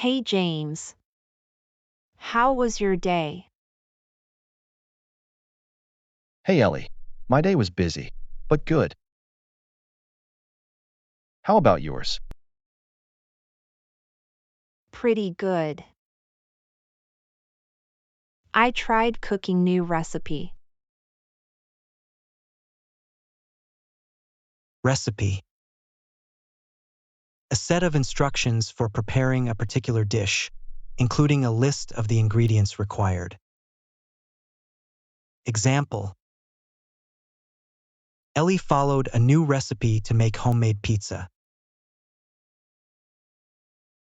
Hey James, how was your day? Hey Ellie, my day was busy, but good. How about yours? Pretty good. I tried cooking new recipe. Recipe. A set of instructions for preparing a particular dish, including a list of the ingredients required. Example. Ellie followed a new recipe to make homemade pizza.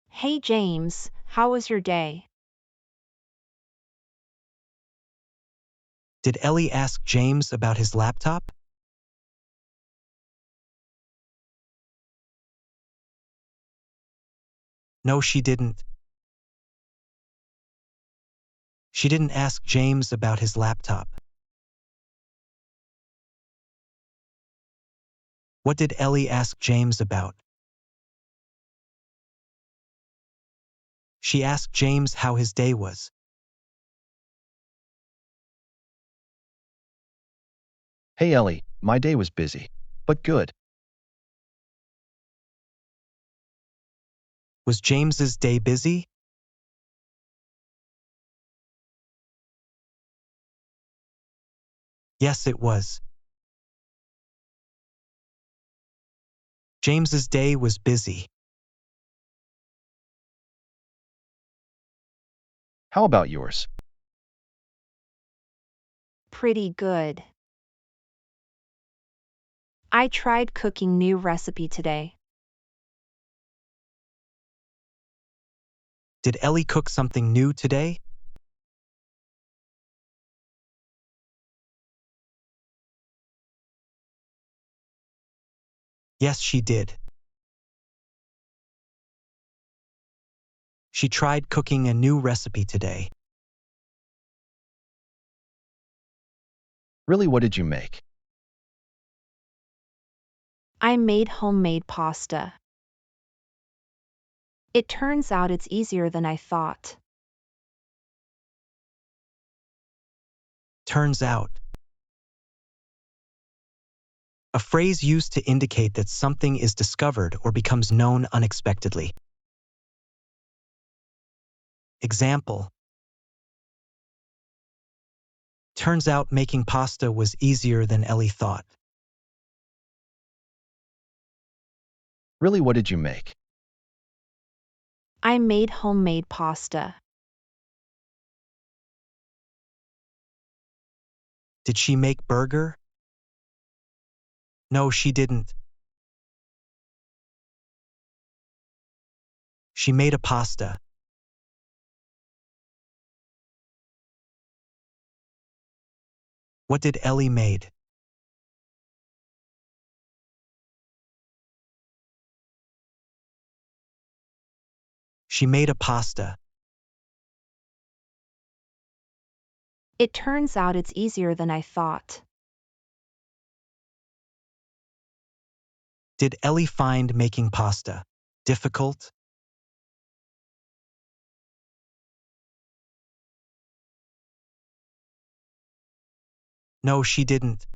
Hey James, how was your day? Did Ellie ask James about his laptop? No, she didn't. She didn't ask James about his laptop. What did Ellie ask James about? She asked James how his day was. Hey Ellie, my day was busy, but good. Was James's day busy? Yes, it was. James's day was busy. How about yours? Pretty good. I tried cooking new recipe today. Did Ellie cook something new today? Yes, she did. She tried cooking a new recipe today. Really, what did you make? I made homemade pasta. It turns out it's easier than I thought. Turns out. A phrase used to indicate that something is discovered or becomes known unexpectedly. Example. Turns out making pasta was easier than Ellie thought. Really, what did you make? I made homemade pasta. Did she make burger? No, she didn't. She made a pasta. What did Ellie made? She made a pasta. It turns out it's easier than I thought. Did Ellie find making pasta difficult? No, she didn't.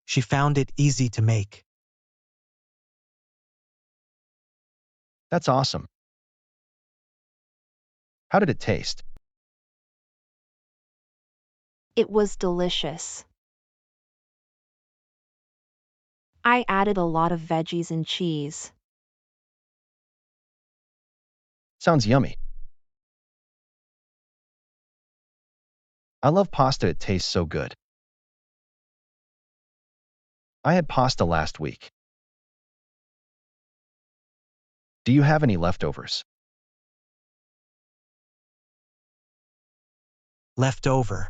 She found it easy to make. That's awesome. How did it taste? It was delicious. I added a lot of veggies and cheese. Sounds yummy. I love pasta, it tastes so good. I had pasta last week. Do you have any leftovers? Left over.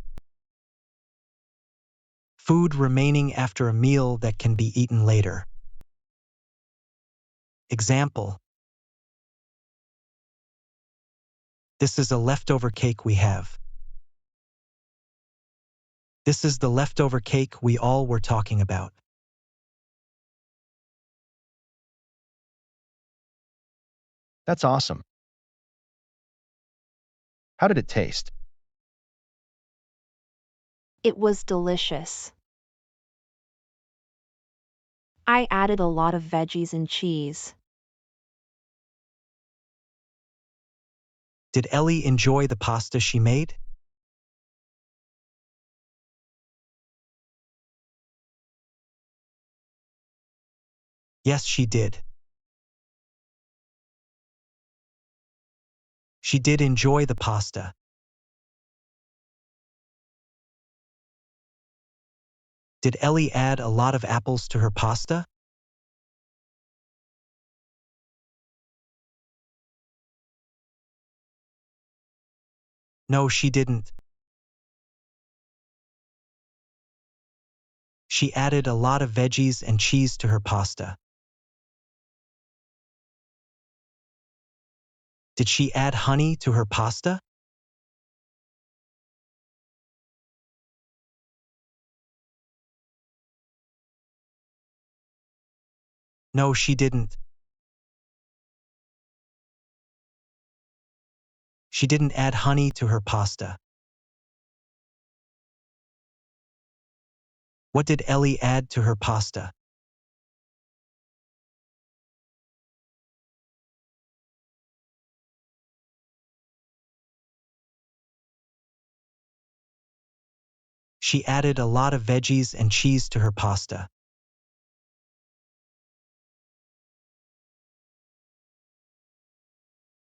Food remaining after a meal that can be eaten later. Example. This is a leftover cake we have. This is the leftover cake we all were talking about. That's awesome. How did it taste? It was delicious. I added a lot of veggies and cheese. Did Ellie enjoy the pasta she made? Yes, she did. She did enjoy the pasta. Did Ellie add a lot of apples to her pasta? No, she didn't. She added a lot of veggies and cheese to her pasta. Did she add honey to her pasta? No, she didn't. She didn't add honey to her pasta. What did Ellie add to her pasta? She added a lot of veggies and cheese to her pasta.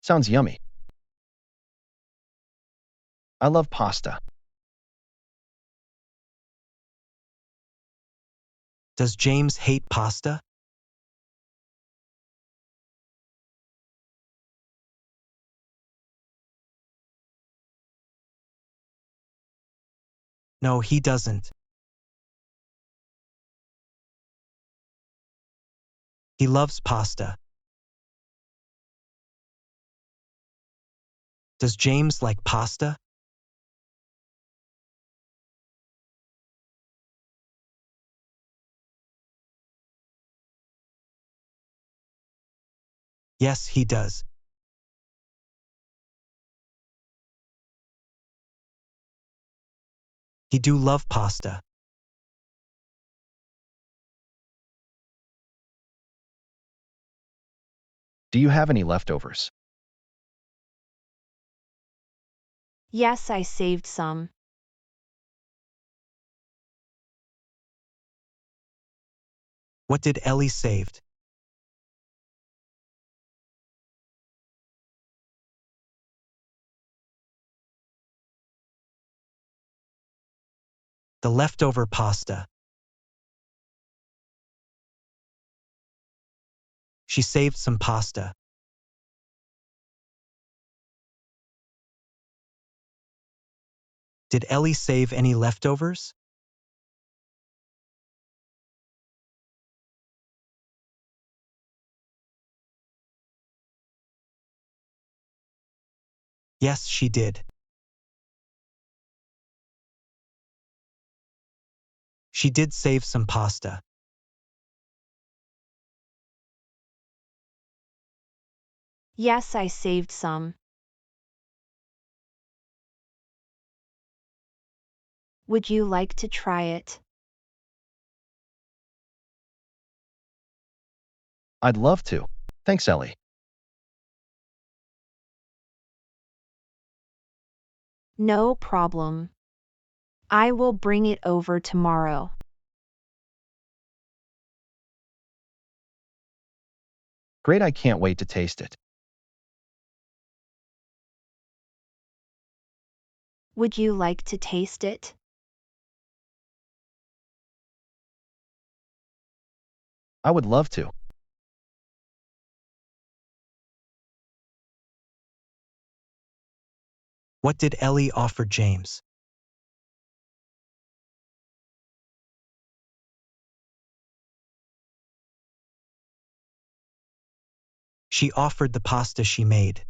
Sounds yummy. I love pasta. Does James hate pasta? No, he doesn't. He loves pasta. Does James like pasta? Yes, he does. He do love pasta. Do you have any leftovers? Yes, I saved some. What did Ellie saved? The leftover pasta. She saved some pasta. Did Ellie save any leftovers? Yes, she did. She did save some pasta. Yes, I saved some. Would you like to try it? I'd love to. Thanks, Ellie. No problem. I will bring it over tomorrow. Great, I can't wait to taste it. Would you like to taste it? I would love to. What did Ellie offer James? She offered the pasta she made.